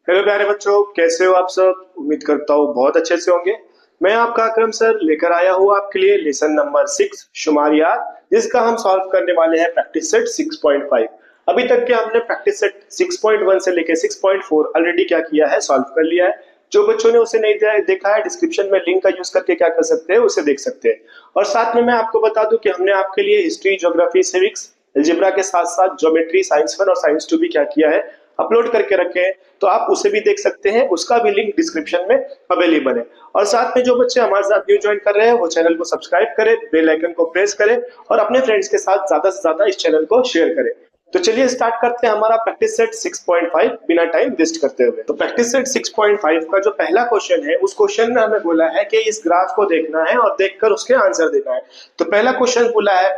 Hello प्यारे बच्चों, कैसे हो आप सब। उम्मीद करता हूँ बहुत अच्छे से होंगे। मैं आपका अकरम सर लेकर आया हूँ आपके लिए लेसन नंबर 6 शुमारियात, जिसका हम सॉल्व करने वाले हैं प्रैक्टिस सेट 6.5। अभी तक के हमने प्रैक्टिस सेट 6.1 से लेकर 6.4 ऑलरेडी क्या किया है, सॉल्व कर लिया है। जो बच्चों ने उसे नहीं देखा है, डिस्क्रिप्शन में लिंक का यूज करके क्या कर सकते हैं, उसे देख सकते हैं। और साथ में मैं आपको बता दूं कि हमने आपके लिए हिस्ट्री, ज्योग्राफी, सिविक्स, अलजेब्रा के साथ साथ ज्योमेट्री, साइंस 1 और साइंस 2 भी क्या किया है, अपलोड करके रखे हैं। तो आप उसे भी देख सकते हैं, उसका भी लिंक डिस्क्रिप्शन में अवेलेबल है। और साथ में जो बच्चे हमारे साथ न्यू ज्वाइन कर रहे हैं, वो चैनल को सब्सक्राइब करें, बेल आइकन को प्रेस करें और अपने फ्रेंड्स के साथ ज्यादा से ज्यादा इस चैनल को शेयर करें। तो चलिए स्टार्ट करते हैं हमारा प्रैक्टिस सेट 6.5 बिना टाइम वेस्ट करते हुए। तो प्रैक्टिस सेट 6.5 का जो पहला क्वेश्चन है, उस क्वेश्चन में हमें बोला है कि इस ग्राफ को देखना है और देखकर उसके आंसर देना है। तो पहला क्वेश्चन बोला है,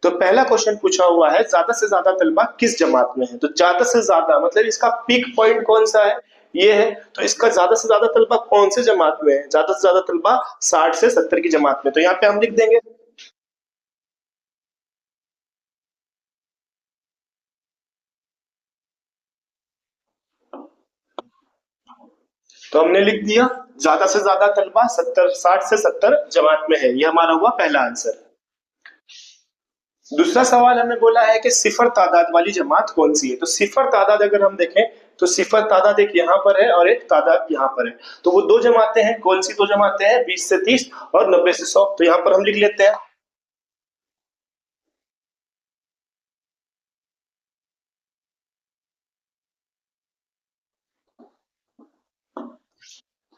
तो पहला क्वेश्चन पूछा हुआ है, ज्यादा से ज्यादा तलबा किस जमात में है। तो ज्यादा से ज्यादा मतलब इसका पीक पॉइंट कौन सा है, ये है। तो इसका ज्यादा से ज्यादा तलबा कौन से जमात में है, ज्यादा से ज्यादा तलबा 60 से 70 की जमात में। तो यहाँ पे हम लिख देंगे, तो हमने लिख दिया ज्यादा से ज्यादा तलबा 60 से 70 जमात में है। ये हमारा हुआ पहला आंसर। दूसरा सवाल हमें बोला है कि सिफर तादाद वाली जमात कौन सी है। तो सिफर तादाद अगर हम देखें तो सिफर तादाद एक यहाँ पर है और एक तादाद यहाँ पर है। तो वो दो जमातें हैं, कौन सी दो जमातें हैं, 20 से 30 और 90 से 100। तो यहाँ पर हम लिख लेते हैं,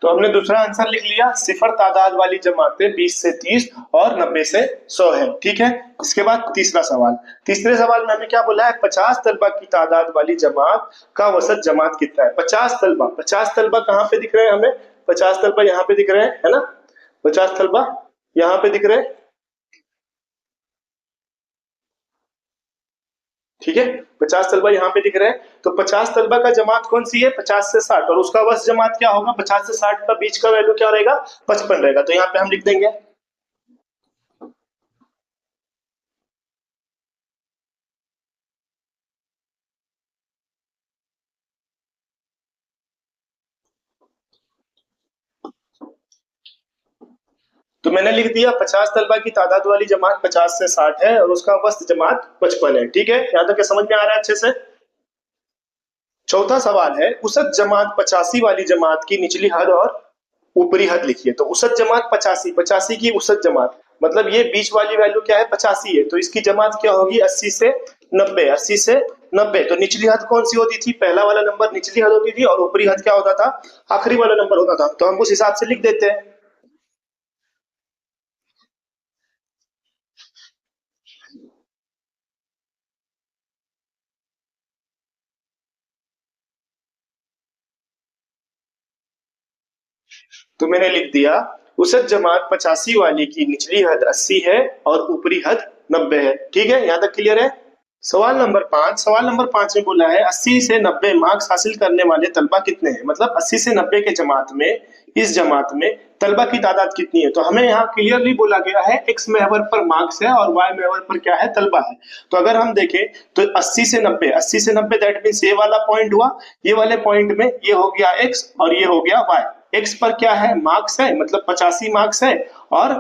तो हमने दूसरा आंसर लिख लिया, सिफर तादाद वाली जमातें 20 से 30 और 90 से 100 है। ठीक है। इसके बाद तीसरा सवाल, तीसरे सवाल में हमें क्या बोला है, 50 तलबा की तादाद वाली जमात का औसत जमात कितना है। 50 तलबा, 50 तलबा कहाँ पे दिख रहे हैं हमें, 50 तलबा यहाँ पे दिख रहे हैं, है ना। 50 तलबा यहाँ पे दिख रहे हैं, ठीक है। 50 तलबा यहाँ पे दिख रहे हैं। तो 50 तलबा का जमात कौन सी है, 50 से 60, और उसका वस जमात क्या होगा, 50 से 60 का बीच का वैल्यू क्या रहेगा, 55 रहेगा। तो यहाँ पे हम लिख देंगे, तो मैंने लिख दिया 50 तलबा की तादाद वाली जमात 50 से 60 है और उसका वस्त जमात 55 है। ठीक है, यहाँ तक समझ में आ रहा है अच्छे से। चौथा सवाल है, उसत जमात 85 वाली जमात की निचली हद और ऊपरी हद लिखिए। तो उसत जमात 85, 85 की उसत जमात मतलब ये बीच वाली वैल्यू क्या है, 85 है। तो इसकी जमात क्या होगी, 80 से 90, 80 से 90। तो निचली हद कौन सी होती थी, पहला वाला नंबर निचली हद होती थी और ऊपरी हद क्या होता था, आखिरी वाला नंबर होता था। तो हम उस हिसाब से लिख देते हैं, तो मैंने लिख दिया उसत जमात 85 वाली की निचली हद 80 है और ऊपरी हद 90 है। ठीक है, यहां तक क्लियर है। सवाल नंबर 5, सवाल नंबर 5 में बोला है 80 से 90 मार्क्स हासिल करने वाले तलबा कितने हैं। मतलब 80 से 90 के जमात में, इस जमात में तलबा की तादाद कितनी है। तो हमें यहाँ क्लियरली बोला गया है एक्स महवर पर मार्क्स है और वाई महवर पर क्या है, तलबा है। तो अगर हम देखें तो 80 से 90, 80 से 90 दैट मींस ये वाला पॉइंट हुआ, ये वाले पॉइंट में ये हो गया एक्स और ये हो गया वाई। एक्स पर क्या है, मार्क्स है, मतलब 85 मार्क्स है और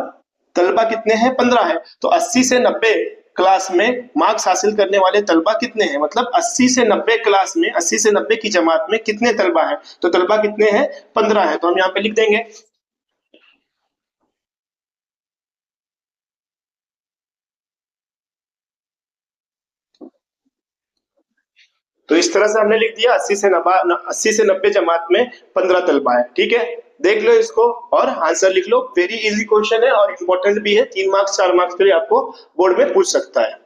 तलबा कितने हैं, 15 है। तो 80 से 90 क्लास में मार्क्स हासिल करने वाले तलबा कितने हैं, मतलब 80 से 90 क्लास में, 80 से 90 की जमात में कितने तलबा हैं। तो तलबा कितने हैं, 15 है। तो हम यहाँ पे लिख देंगे, तो इस तरह से हमने लिख दिया 80 से 90 जमात में 15 तलबा है। ठीक है, देख लो इसको और आंसर लिख लो। वेरी इजी क्वेश्चन है और इंपॉर्टेंट भी है, 3 मार्क्स 4 मार्क्स के लिए आपको बोर्ड में पूछ सकता है।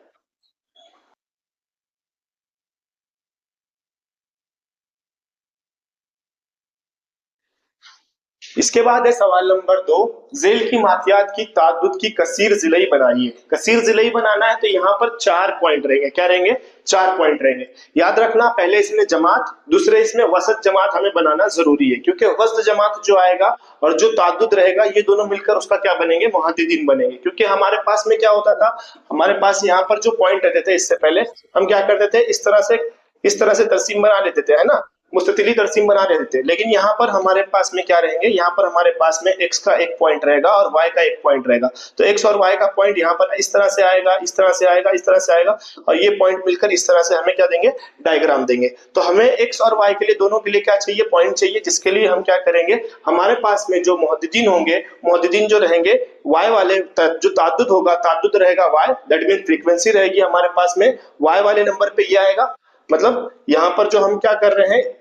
इसके बाद है सवाल नंबर 2, जेल की माफियात की ताद्दुद की कसीर जिलई बनाइए। कसीर जिलई बनाना है तो यहाँ पर 4 पॉइंट रहेंगे, क्या रहेंगे, 4 पॉइंट रहेंगे। याद रखना, पहले इसमें जमात, दूसरे इसमें वसत जमात हमें बनाना जरूरी है, क्योंकि वसत जमात जो आएगा और जो ताद्दुद रहेगा ये दोनों मिलकर उसका क्या बनेंगे, मुहाद्दिदीन बनेंगे। क्योंकि हमारे पास में क्या होता था, हमारे पास यहाँ पर जो पॉइंट रहते थे, इससे पहले हम क्या करते थे, इस तरह से तरसीम बना लेते थे, है ना। मुस्ततिली तरसीम बना देते थे। लेकिन यहाँ पर हमारे पास में क्या रहेंगे, यहाँ पर हमारे पास में x का एक पॉइंट रहेगा और y का एक पॉइंट रहेगा। तो x और y का पॉइंट यहाँ पर इस तरह से आएगा, इस तरह से आएगा, इस तरह से आएगा, और ये पॉइंट मिलकर इस तरह से हमें क्या देंगे, डायग्राम देंगे। तो हमें x और y के लिए दोनों के लिए क्या चाहिए, पॉइंट चाहिए, जिसके लिए हम क्या करेंगे, हमारे पास में जो मुहद्दिदीन होंगे, मुहद्दिदीन जो रहेंगे y वाले, जो ताद्दुद होगा, ताद्दुद रहेगा y, दैट मीन फ्रीक्वेंसी रहेगी हमारे पास में y वाले नंबर पे ये आएगा। मतलब यहाँ पर जो हम क्या कर रहे हैं,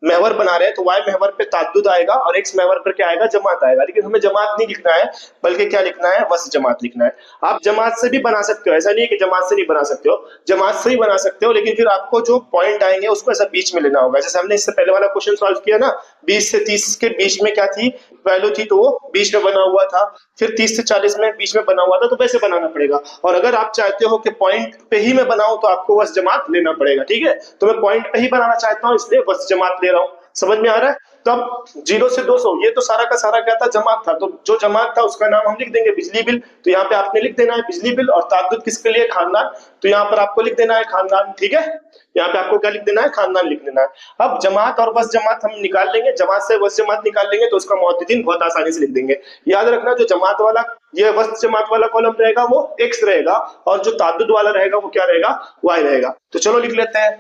महवर बना रहे हैं, तो y महवर पे ताद्दुद आएगा और x महवर पर क्या आएगा, जमात आएगा। लेकिन हमें जमात नहीं लिखना है, बल्कि क्या लिखना है, वस जमात लिखना है। आप जमात से भी बना सकते हो, ऐसा नहीं है कि जमात से नहीं बना सकते हो, जमात से ही बना सकते हो, लेकिन फिर आपको जो पॉइंट आएंगे उसको ऐसा बीच में लेना होगा। जैसे हमने इससे पहले वाला क्वेश्चन सॉल्व किया ना, 20 से 30 के बीच में क्या थी, वैल्यू थी, तो वो बीच में बना हुआ था। फिर 30 से 40 में बीच में बना हुआ था, तो वैसे बनाना पड़ेगा। और अगर आप चाहते हो कि पॉइंट पे ही मैं बनाऊं, तो आपको वस जमात लेना पड़ेगा। ठीक है, तो मैं पॉइंट पे ही बनाना चाहता हूं, इसलिए वस जमात ले रहा हूं। समझ में आ रहा है? तब 0 से 200 ये तो सारा का सारा क्या था, जमात था। तो जो जमात था उसका नाम हम लिख देंगे बिजली बिल। तो यहाँ पे आपने लिख देना है बिजली बिल, और ताद्दुद किसके लिए, खानदान। तो यहाँ पर आपको लिख देना है खानदान। ठीक है, यहाँ पे आपको क्या लिख देना है, खानदान लिख देना है। अब जमात और वस जमात हम निकाल लेंगे, जमात से वस जमात निकाल लेंगे तो उसका मुअद्दिदीन बहुत आसानी से लिख देंगे। याद रखना, जो जमात वाला, ये वस जमात वाला कॉलम रहेगा वो x रहेगा, और जो ताद्दुद वाला रहेगा वो क्या रहेगा, y रहेगा। तो चलो लिख लेते हैं।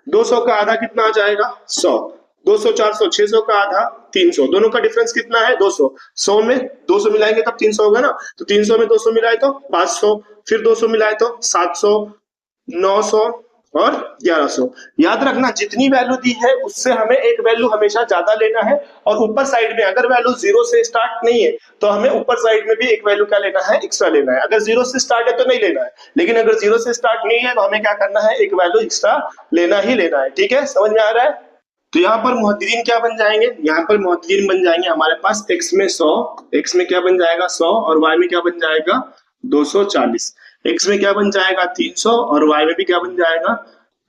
200 का आधा कितना आ जाएगा, 100। 200 400, 600 का आधा 300, दोनों का डिफरेंस कितना है, 200। 100 में 200 मिलाएंगे तब 300 होगा ना, तो 300 में 200 मिलाए तो 500, फिर 200 मिलाए तो 700, 900 और 1100। याद रखना, जितनी वैल्यू दी है उससे हमें एक वैल्यू हमेशा ज्यादा लेना है, और ऊपर साइड में अगर वैल्यू 0 से स्टार्ट नहीं है तो हमें ऊपर साइड में भी एक वैल्यू क्या लेना है, एक्स्ट्रा लेना है। अगर 0 से स्टार्ट है तो नहीं लेना है, लेकिन अगर 0 से स्टार्ट नहीं है तो हमें क्या करना है, एक वैल्यू एक्स्ट्रा लेना ही लेना है। ठीक है, समझ में आ रहा है? तो यहाँ पर मुहद्दिदीन क्या बन जाएंगे, यहाँ पर मुहद्दिदीन बन जाएंगे हमारे पास x में 100, x में क्या बन जाएगा 100, और y में क्या बन जाएगा 240, x में क्या बन जाएगा 300, और y में भी क्या बन जाएगा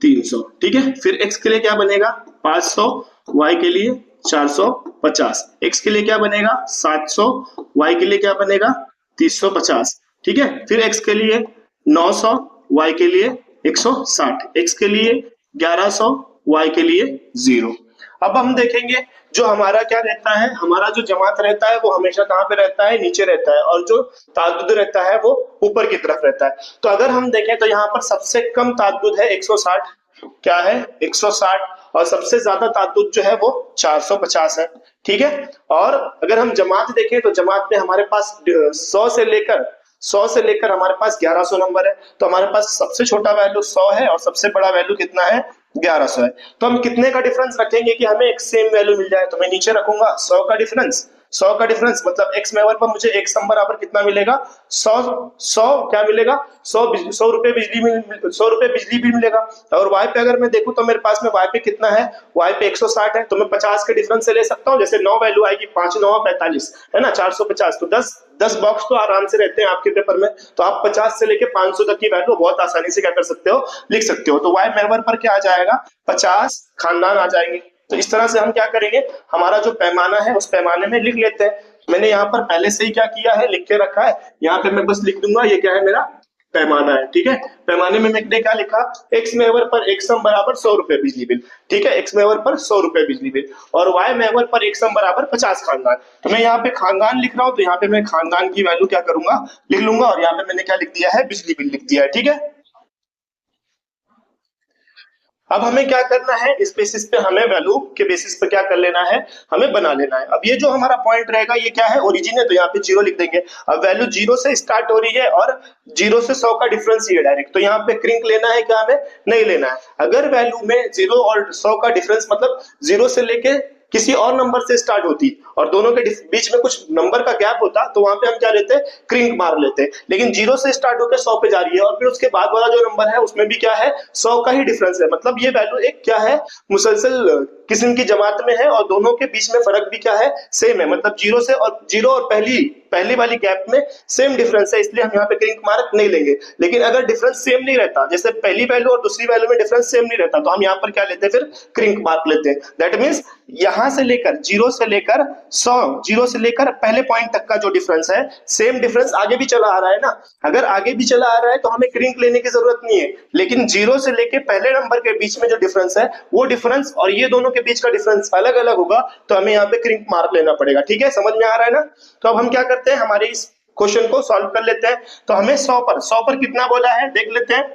300। ठीक है, फिर x के लिए क्या बनेगा 500, y के लिए 450, x के लिए क्या बनेगा 700, y के लिए क्या बनेगा 350। ठीक है, फिर x के लिए 900, y के लिए 160, x के लिए 1100, y के लिए 0। अब हम देखेंगे जो हमारा क्या रहता है, हमारा जो जमात रहता है वो हमेशा कहाँ पे रहता है, नीचे रहता है, और जो ताद्दुद रहता है वो ऊपर की तरफ रहता है। तो अगर हम देखें तो यहाँ पर सबसे कम ताद्दुद है 160, क्या है 160, और सबसे ज्यादा ताद्दुद जो है वो 450 है। ठीक है, और अगर हम जमात देखें तो जमात में हमारे पास 100 से लेकर हमारे पास 1100 नंबर है। तो हमारे पास सबसे छोटा वैल्यू 100 है और सबसे बड़ा वैल्यू कितना है, 1100 है। तो हम कितने का डिफरेंस रखेंगे कि हमें एक सेम वैल्यू मिल जाए, तो मैं नीचे रखूंगा 100 का डिफरेंस। 100 का डिफरेंस मतलब x मेवर पर मुझे x सम बराबर कितना मिलेगा, 100 क्या मिलेगा, 100 रुपए बिजली बिल मिलेगा। और y पे अगर मैं देखूं तो मेरे पास में y पे कितना है, y पे 160 है, तो मैं 50 के डिफरेंस से ले सकता हूं। जैसे 9 वैल्यू आएगी, 5 9 45 है ना, 450, तो 10 बॉक्स तो आराम से रहते हैं आपके पेपर में। तो आप 50 से लेके 500 तक की वैल्यू बहुत आसानी से क्या कर सकते हो, लिख सकते हो। तो y मेवर पर क्या आ जाएगा, 50 खानदान आ जाएंगे। तो इस तरह से हम क्या करेंगे, हमारा जो पैमाना है उस पैमाने में लिख लेते हैं। मैंने यहाँ पर पहले से ही क्या किया है, लिख के रखा है, यहाँ पे मैं बस लिख दूंगा ये क्या है, मेरा पैमाना है। ठीक है, पैमाने में मैंने क्या लिखा, x मेवर पर एक सम बराबर 100 रुपए बिजली बिल। ठीक है, x मेवर पर 100 रुपए बिजली बिल, और y मेवर पर एक सम बराबर 50 खानदान। तो मैं यहाँ पे खानदान लिख रहा हूँ, तो यहाँ पे मैं खानदान की वैल्यू क्या करूंगा, लिख लूंगा, और यहाँ पे मैंने क्या लिख दिया है, बिजली बिल लिख दिया है। ठीक है, अब हमें क्या करना है, इस बेसिस पे हमें वैल्यू के बेसिस पे क्या कर लेना है, हमें बना लेना है। अब ये जो हमारा पॉइंट रहेगा ये क्या है, ओरिजिन है, तो यहाँ पे 0 लिख देंगे। अब वैल्यू 0 से स्टार्ट हो रही है और 0 से 100 का डिफरेंस ही है डायरेक्ट, तो यहाँ पे क्रिंक लेना है क्या, हमें नहीं लेना है। अगर वैल्यू में 0 और 100 का डिफरेंस मतलब 0 से लेके किसी और नंबर से स्टार्ट होती और दोनों के बीच में कुछ नंबर का गैप होता, तो वहां पे हम क्या लेते हैं, क्रिंक मार लेते हैं। लेकिन 0 से स्टार्ट होकर 100 पे जा रही है, और फिर उसके बाद वाला जो नंबर है उसमें भी क्या है, 100 का ही डिफरेंस है। मतलब ये वैल्यू एक क्या है, मुसलसल किस्म की जमात में है, और दोनों के बीच में फर्क भी क्या है, सेम है। मतलब 0 और पहली पहली वाली गैप में सेम डिफरेंस है, इसलिए हम यहाँ पे क्रिंक मार्क नहीं लेंगे। लेकिन अगर डिफरेंस सेम नहीं रहता, जैसे पहली वैल्यू और दूसरी वैल्यू में डिफरेंस सेम नहीं रहता, तो हम यहाँ पर क्या लेते हैं, फिर क्रिंक मार्क लेते हैं। दैट मीन्स यहां से लेकर 0 से लेकर 100, 0 से लेकर पहले पॉइंट तक का जो डिफरेंस है, सेम डिफरेंस आगे भी चला आ रहा है ना। अगर आगे भी चला आ रहा है तो हमें क्रिंक लेने की जरूरत नहीं है, लेकिन 0 से लेकर पहले नंबर के बीच में जो डिफरेंस है, वो डिफरेंस और ये दोनों के बीच का डिफरेंस अलग अलग होगा, तो हमें यहाँ पे क्रिंक मार्क लेना पड़ेगा। ठीक है, समझ में आ रहा है ना। तो अब हम क्या करते हैं, हमारे इस क्वेश्चन को सॉल्व कर लेते हैं। तो हमें 100 पर कितना बोला है देख लेते हैं।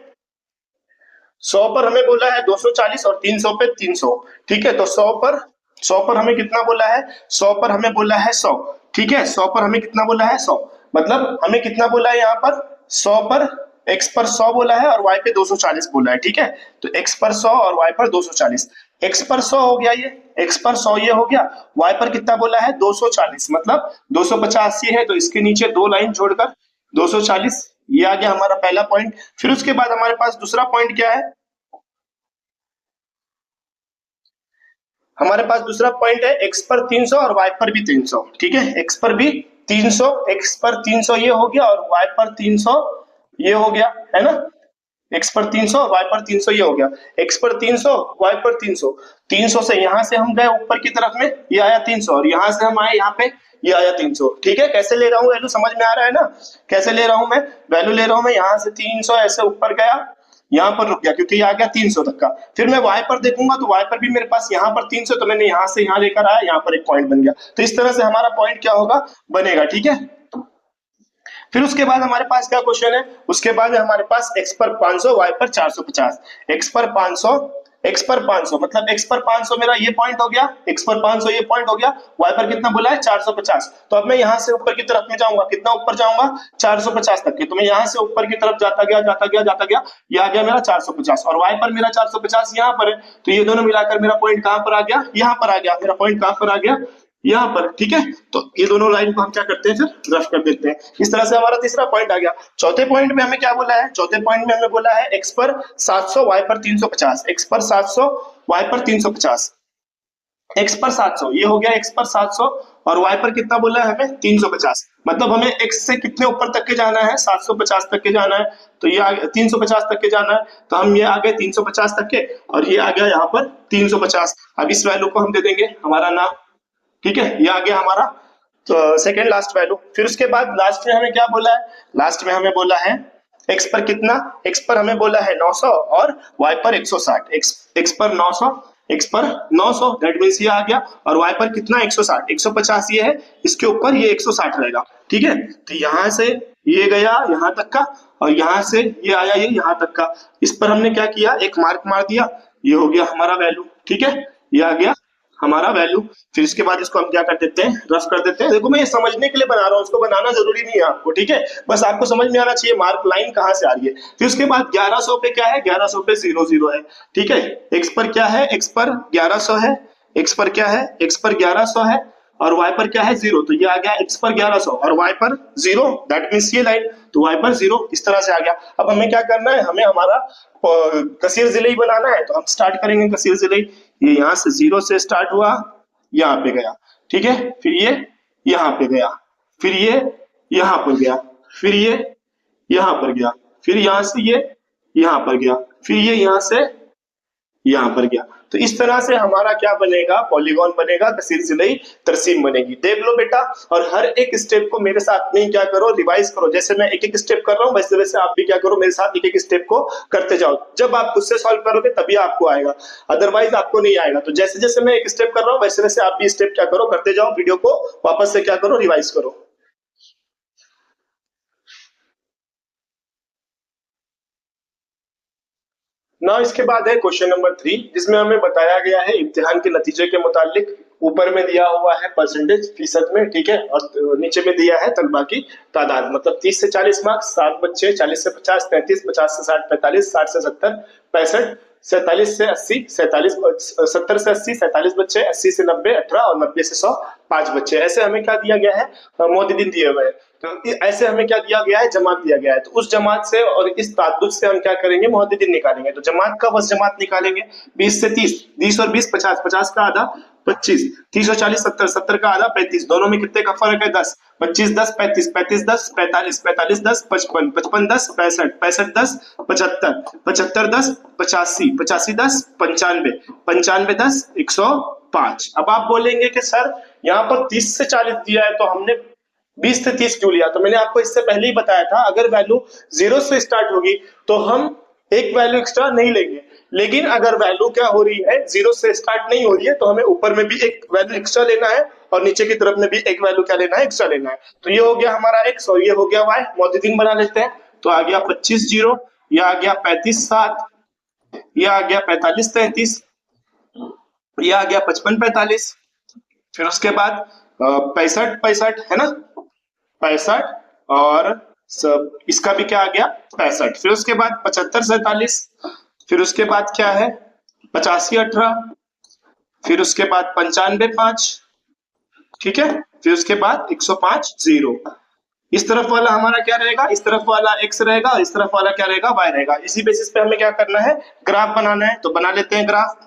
100 पर हमें बोला है 240 और 300 पे 300। ठीक है, तो 100 पर हमें कितना बोला है, 100 पर हमें बोला है 100। ठीक है, 100 पर हमें कितना बोला है 100, मतलब हमें कितना बोला है यहाँ पर 100 पर x पर 100 बोला है और y पे 240 बोला है। ठीक है, तो x पर 100 और y पर 240, x पर 100 हो गया, ये x पर 100 ये हो गया, y पर कितना बोला है 240, मतलब 250 ये है, तो इसके नीचे 2 लाइन जोड़कर 240, ये आ गया हमारा पहला पॉइंट। फिर उसके बाद हमारे पास दूसरा पॉइंट क्या है, हमारे पास दूसरा पॉइंट है x पर 300 और y पर भी 300। ठीक है, x पर भी 300, x पर 300 ये हो गया और y पर 300 ये हो गया, है ना। x पर 300 y पर 300 ये हो गया, x पर 300 y पर 300। 300 से यहां से हम गए ऊपर की तरफ में, ये आया 300, और यहां से हम आए यहाँ पे, ये आया 300। ठीक है, कैसे ले रहा हूँ वैल्यू, समझ में आ रहा है ना, कैसे ले रहा हूं मैं वैल्यू, ले रहा हूं मैं यहाँ से 300 ऐसे ऊपर गया, यहाँ पर रुक गया क्योंकि ये आ गया 300 तक का। फिर मैं y पर देखूंगा तो y पर भी मेरे पास यहाँ पर 300, तो मैंने यहाँ से यहाँ लेकर आया, यहाँ पर एक पॉइंट बन गया। तो इस तरह से हमारा पॉइंट क्या होगा, बनेगा। ठीक है, फिर उसके बाद हमारे पास क्या क्वेश्चन है, उसके बाद हमारे पास x पर 500 y पर 450, x पर 500, x पर 500 मतलब x पर 500 मेरा ये पॉइंट हो गया, x पर 500 ये पॉइंट हो गया, y पर कितना बोला है 450। तो अब मैं यहाँ से ऊपर की तरफ में जाऊंगा, कितना ऊपर जाऊंगा 450 तक के, तो मैं यहाँ से ऊपर की तरफ जाता गया जाता गया जाता गया, ये आ गया मेरा 450, और y पर मेरा 450 यहाँ पर है, तो ये दोनों मिलाकर मेरा पॉइंट कहाँ पर आ गया, यहाँ पर आ गया, मेरा पॉइंट कहाँ पर आ गया, यहाँ पर। ठीक है, तो ये दोनों लाइन को हम क्या करते हैं, फिर रफ कर देते हैं। इस तरह से हमारा तीसरा पॉइंट आ गया। चौथे पॉइंट में हमें क्या बोला है, चौथे पॉइंट में हमें बोला है x पर 700 y पर 350, x पर 700 y पर 350, x पर 700 ये हो गया, x पर 700 और y पर कितना बोला है हमें 350, मतलब हमें x से कितने ऊपर तक के जाना है, 750 तक के जाना है, तो ये आ गया 350 तक के जाना है, तो हम ये आ गए 350 तक के, और ये आ गया यहाँ पर 350। अब इस वैल्यू को हम दे देंगे हमारा नाम। ठीक है, ये आ गया हमारा तो सेकेंड लास्ट वैल्यू। फिर उसके बाद लास्ट में हमें क्या बोला है, लास्ट में हमें बोला है x पर कितना, x पर हमें बोला है 900 और y पर 160, x पर 900, x पर 900 दैट मींस ये आ गया, और y पर कितना 160, 150 ये है, इसके ऊपर ये 160 रहेगा। ठीक है, तो यहां से ये गया यहाँ तक का, और यहाँ से ये आया ये यहाँ तक का, इस पर हमने क्या किया, एक मार्क मार दिया, ये हो गया हमारा वैल्यू। ठीक है, ये आ गया हमारा वैल्यू। फिर इसके बाद इसको हम क्या कर देते हैं, रफ कर देते हैं। देखो मैं ये समझने के लिए बना रहा हूँ, इसको बनाना जरूरी नहीं है आपको। ठीक है, बस आपको समझ में आना चाहिए मार्क लाइन कहाँ से आ रही है। फिर उसके बाद 1100 पे क्या है, 1100 पे 00 है। ठीक है, x पर क्या है, x पर 1100 है, x पर क्या है, x पर 1100 है, और y पर क्या है 0, तो ये आ गया x पर 1100 और y पर 0, दैट मींस ये लाइन, तो y पर 0 इस तरह से आ गया। अब हमें क्या करना है, हमें हमारा कसीर जिले बनाना है, तो हम स्टार्ट करेंगे कसीर जिले। ये यहाँ से 0 से स्टार्ट हुआ, यहाँ पे गया। ठीक है, फिर ये यहाँ पे गया, फिर ये यहाँ पर गया, फिर ये यहाँ पर गया, फिर यहाँ से ये यहाँ पर गया, फिर ये यहाँ से यहाँ पर गया। तो इस तरह से हमारा क्या बनेगा, पॉलीगॉन बनेगा, कसीर जिलेई तरसीम बनेगी। देख लो बेटा, और हर एक स्टेप को मेरे साथ में क्या करो, रिवाइज करो। जैसे मैं एक एक स्टेप कर रहा हूँ, वैसे वैसे आप भी क्या करो, मेरे साथ एक एक स्टेप को करते जाओ। जब आप खुद से सॉल्व करोगे तभी आपको आएगा, अदरवाइज आपको नहीं आएगा। तो जैसे जैसे मैं एक स्टेप कर रहा हूँ, वैसे वैसे आप भी स्टेप क्या करो, करते जाओ। वीडियो को वापस से क्या करो, रिवाइज करो ना। इसके बाद है क्वेश्चन नंबर 3, जिसमें हमें बताया गया है इम्तिहान के नतीजे के मुतालिक। ऊपर में दिया हुआ है परसेंटेज फीसद में, ठीक है, और नीचे में दिया है तलबा की तादाद, मतलब 30 से 40 मार्क्स, 7 बच्चे, 40 से 50 33, 50 से 60 45, 60 से 70 65, 47 से 80 47, 70 से 80 47 बच्चे, 80 से 90 18, और 90 से 100 5 बच्चे। ऐसे हमें क्या दिया गया है, मोदी दिए हुए हैं। तो ऐसे हमें क्या दिया गया है, जमात दिया गया है। तो उस जमात से और इस ताद्दुद से हम क्या करेंगे, मोहद्दिदीन निकालेंगे। तो जमात का वज़ जमात निकालेंगे, 20 से 30, 20 और 20 50, 50 का आधा 25, 30 और 40 70, 70 का आधा 35, दोनों में कितने का फर्क है 10, 25 10 35, 35 10 45, 45 10 55, 55 10 65, 65 10 75, 75 10 85, 85 10 95, 95 10 105। अब आप बोलेंगे कि सर यहाँ पर 30 से 40 दिया है तो हमने 20 से 30 क्यों लिया? तो मैंने आपको इससे पहले ही बताया था, अगर वैल्यू 0 से स्टार्ट होगी तो हम एक वैल्यू एक्स्ट्रा नहीं लेंगे, लेकिन अगर वैल्यू क्या हो रही है 0 से स्टार्ट नहीं हो रही है तो हमें ऊपर में भी एक वैल्यू एक्स्ट्रा लेना है और नीचे की तरफ में भी एक वैल्यू क्या लेना है, एक्स्ट्रा लेना है। तो ये हो गया हमारा x और ये हो गया y, मौजूदीन बना लेते हैं। तो आ गया 25 0, ये आ गया 35 7, ये आ गया 45 33, ये आ गया 55 45, फिर उसके बाद 65 65 है ना, 65 और सब इसका भी क्या आ गया 65, फिर उसके बाद 75 47, फिर उसके बाद क्या है 85 18, फिर उसके बाद 95 5, ठीक है, फिर उसके बाद 105 0। इस तरफ वाला हमारा क्या रहेगा, इस तरफ वाला x रहेगा और इस तरफ वाला क्या रहेगा, y रहेगा। इसी बेसिस पे हमें क्या करना है, ग्राफ बनाना है। तो बना लेते हैं ग्राफ,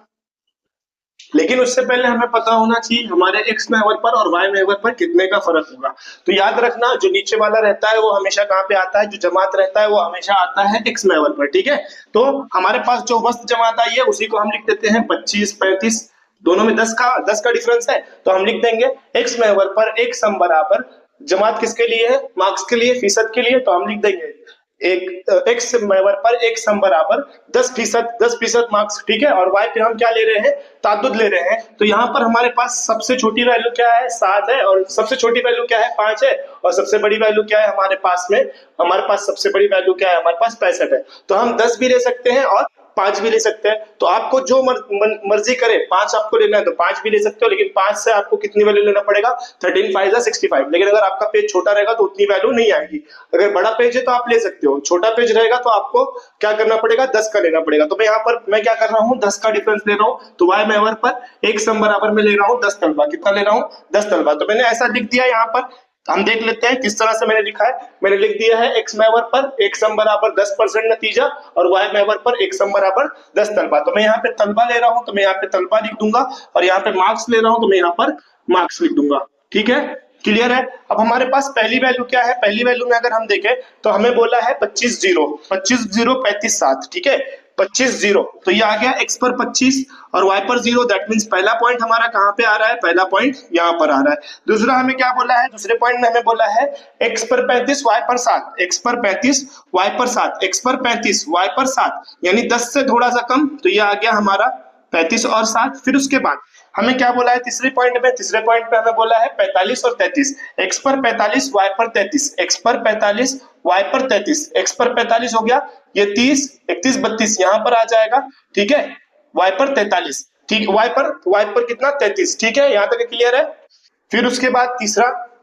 लेकिन उससे पहले हमें पता होना चाहिए हमारे x मैवर पर और y मैवर पर कितने का फर्क होगा। तो याद रखना, जो नीचे वाला रहता है वो हमेशा कहाँ पे आता है, जो जमात रहता है वो हमेशा आता है x मैवर पर, ठीक है। तो हमारे पास जो वस्त जमात आई है उसी को हम लिख देते हैं 25 35, दोनों में 10 का डिफरेंस है तो हम लिख देंगे x मैवर पर एक सम बराबर, जमात किसके लिए है, मार्क्स के लिए, फीसद के लिए, तो हम लिख देंगे एक एक्स मैवर पर एक सम बराबर 10% मार्क्स, ठीक है। और वाई पे हम क्या ले रहे हैं, ताद्दुद ले रहे हैं। तो यहाँ पर हमारे पास सबसे छोटी वैल्यू क्या है 7 है, और सबसे छोटी वैल्यू क्या है 5 है, और सबसे बड़ी वैल्यू क्या है हमारे पास में, हमारे पास सबसे बड़ी वैल्यू क्या है, हमारे पास 65 है। तो हम 10 भी ले सकते हैं और 5 भी ले सकते हैं। तो आपको जो मर्जी करे, 5 आपको लेना है तो 5 भी ले सकते हो, लेकिन 5 से आपको कितनी वैल्यू लेना पड़ेगा, 13 5 65। लेकिन अगर आपका पेज छोटा रहेगा तो उतनी वैल्यू नहीं आएगी। अगर बड़ा पेज है तो आप ले सकते हो, छोटा पेज रहेगा तो आपको क्या करना पड़ेगा, 10 का लेना पड़ेगा। तो मैं यहाँ पर मैं क्या कर रहा हूँ, 10 का डिफरेंस ले रहा हूँ। तो वाई मैवर पर एक सम बराबर में ले रहा हूँ 10 तलबा, कितना ले रहा हूँ 10 तलबा। तो मैंने ऐसा लिख दिया यहाँ पर, हम देख लेते हैं किस तरह से मैंने लिखा है। मैंने लिख दिया है एक्स मैवर पर एक सम बराबर 10% नतीजा और वाई मैवर पर एक सम बराबर 10 तलबा। तो मैं यहाँ पे तलबा ले रहा हूं तो मैं यहाँ पे तलबा लिख दूंगा, और यहाँ पे मार्क्स ले रहा हूं तो मैं यहाँ पर मार्क्स लिख दूंगा, ठीक है, क्लियर है। अब हमारे पास पहली वैल्यू क्या है, पहली वैल्यू में अगर हम देखें तो हमें बोला है 25 0 25 0 35 7, ठीक है, 25 0, तो ये आ गया x पर 25 और y पर 0, दैट मींस पहला पॉइंट हमारा कहां पे आ रहा है, पहला पॉइंट यहां पर आ रहा है। दूसरा हमें क्या बोला है, दूसरे पॉइंट में हमें बोला है x पर 35 y पर 7, x पर 35 y पर 7, x पर 35 y पर 7, यानी 10 से थोड़ा सा कम, तो ये आ गया हमारा 35 और 7। फिर उसके बाद हमें क्या बोला है तीसरे पॉइंट में, तीसरे पॉइंट पे हमें बोला है 45 और 33, x पर 45 y पर 33, x पर 45 y पर 33, x पर 45 हो गया, ये 30 31 32 यहां पर आ जाएगा, ठीक है, y पर 43, ठीक, y पर कितना 33, ठीक है, यहां तक क्लियर है। फिर उसके बाद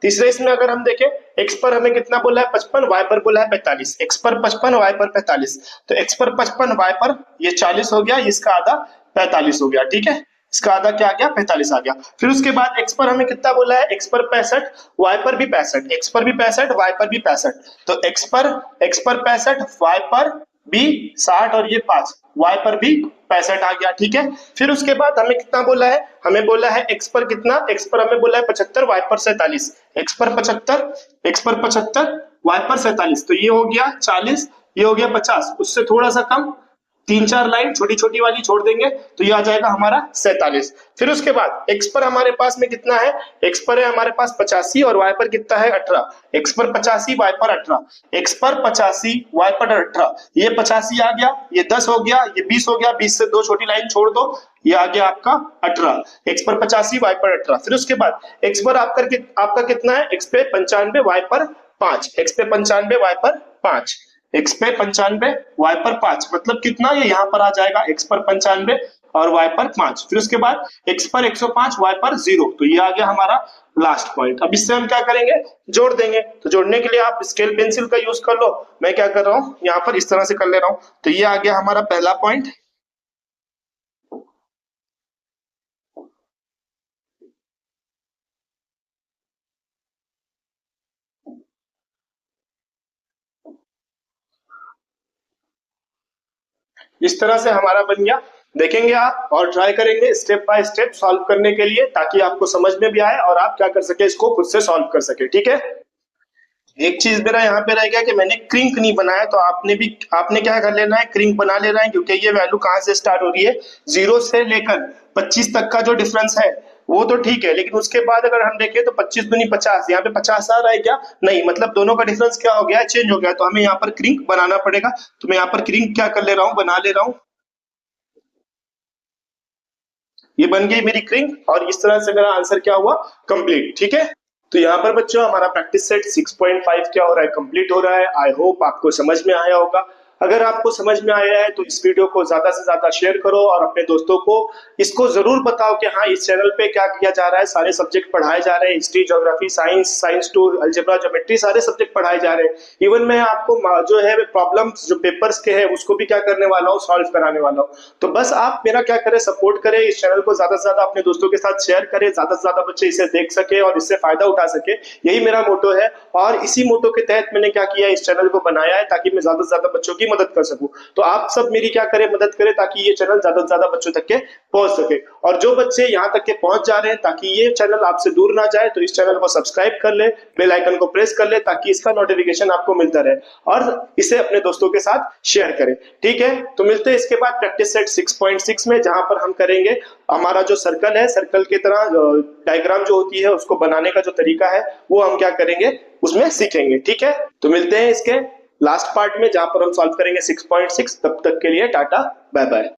तीसरे इसमें अगर हम देखें, x पर हमें कितना बोला है 55, y पर बोला है 45, x पर 55 y पर 45, तो x पर 55 y पर ये 40 हो गया, इसका आधा 45 हो गया, ठीक है, इसका आधा क्या आ गया 45 आ गया। फिर उसके बाद x पर हमें कितना बोला है, x पर 65 y पर भी 65, x पर भी 65 y पर भी 65, तो x पर 65 y पर भी 60 और ये 5, y पर भी 65 आ गया, ठीक है। फिर उसके बाद हमें कितना बोला है, हमें बोला है x पर कितना, x पर हमें बोला है 75 y पर 47, x पर 75 y पर 47, तो ये हो गया 40, ये हो गया 50, उससे थोड़ा सा कम, 3 4 लाइन छोटी छोटी वाली छोड़ देंगे तो ये आ जाएगा हमारा 47। फिर उसके बाद x पर हमारे पास में कितना है, x पर है हमारे पास 85 और y पर कितना है 18, x पर 85 y पर 18, x पर 85 y पर 18, ये 85 आ गया, ये 10 हो गया, ये 20 हो गया, 20 से 2 छोटी लाइन छोड़ दो, ये आ गया आपका 18, x पर 85 y पर 18। फिर उसके बाद x पर आपका कितना है, x पे 95 y पर 5, x पे 95 y पर 5, x पे 95 y पर 5, मतलब कितना, ये यहाँ पर आ जाएगा x पर 95 और y पर 5। फिर उसके बाद x पर 105 y पर 0, तो ये आ गया हमारा लास्ट पॉइंट। अब इससे हम क्या करेंगे, जोड़ देंगे। तो जोड़ने के लिए आप स्केल पेंसिल का यूज कर लो, मैं क्या कर रहा हूँ यहाँ पर इस तरह से कर ले रहा हूँ। तो ये आ गया हमारा पहला पॉइंट, इस तरह से हमारा बन गया देखेंगे आप और ट्राई करेंगे स्टेप बाय स्टेप सॉल्व करने के लिए, ताकि आपको समझ में भी आए और आप क्या कर सके, इसको खुद से सॉल्व कर सके। ठीक है, एक चीज मेरा यहाँ पे रह गया कि मैंने क्रिंक नहीं बनाया, तो आपने क्या कर लेना है, क्रिंक बना लेना है, क्योंकि ये वैल्यू कहाँ से स्टार्ट हो रही है, 0 से लेकर 25 तक का जो डिफरेंस है वो तो ठीक है, लेकिन उसके बाद अगर हम देखें तो 25 दूनी 50, यहाँ पे 50 आ रहा है क्या, नहीं, मतलब दोनों का डिफरेंस क्या हो गया, चेंज हो गया, तो हमें यहाँ पर क्रिंक बनाना पड़ेगा। तो मैं यहाँ पर क्रिंक क्या कर ले रहा हूँ, बना ले रहा हूँ, ये बन गई मेरी क्रिंक, और इस तरह से मेरा आंसर क्या हुआ, कंप्लीट। ठीक है, तो यहाँ पर बच्चों हमारा प्रैक्टिस सेट 6.5 क्या हो रहा है, कंप्लीट हो रहा है। आई होप आपको समझ में आया होगा। अगर आपको समझ में आया है तो इस वीडियो को ज्यादा से ज्यादा शेयर करो और अपने दोस्तों को इसको जरूर बताओ कि हाँ, इस चैनल पे क्या किया जा रहा है, सारे सब्जेक्ट पढ़ाए जा रहे हैं, history, geography, science, science to algebra, geometry, सारे सब्जेक्ट पढ़ाए जा रहे हैं। इवन मैं आपको जो है प्रॉब्लम्स जो पेपर्स के हैं उसको भी क्या करने वाला हूँ, सॉल्व कराने वाला हूँ। तो बस आप मेरा क्या करें, सपोर्ट करें, इस चैनल को ज्यादा से ज्यादा अपने दोस्तों के साथ शेयर करें, ज्यादा से ज्यादा बच्चे इसे देख सके और इससे फायदा उठा सके, यही मेरा मोटो है। और इसी मोटो के तहत मैंने क्या किया, इस चैनल को बनाया है ताकि मैं ज्यादा से ज्यादा बच्चों की मदद कर सकूं। तो आप सब मेरी क्या करें, मदद करें, ताकि ये चैनल ज्यादा से ज्यादा बच्चों तक के पहुंच सके। और जो बच्चे यहाँ तक के पहुंच जा रहे हैं, ताकि ये चैनल आपसे दूर ना जाए, तो इस चैनल को सब्सक्राइब कर ले, बेल आइकन को प्रेस कर ले, ताकि इसका नोटिफिकेशन आपको मिलता रहे, और इसे अपने दोस्तों के साथ शेयर करें। ठीक है, तो मिलते हैं इसके बाद प्रैक्टिस सेट 6.6 में, जहां पर हम करेंगे हमारा जो सर्कल है, सर्कल की तरह डायग्राम जो होती है उसको बनाने का जो तरीका है वो हम क्या करेंगे, उसमें सीखेंगे। ठीक है, तो मिलते हैं इसके लास्ट पार्ट में, जहां पर हम सॉल्व करेंगे 6.6। तब तक के लिए टाटा, बाय बाय।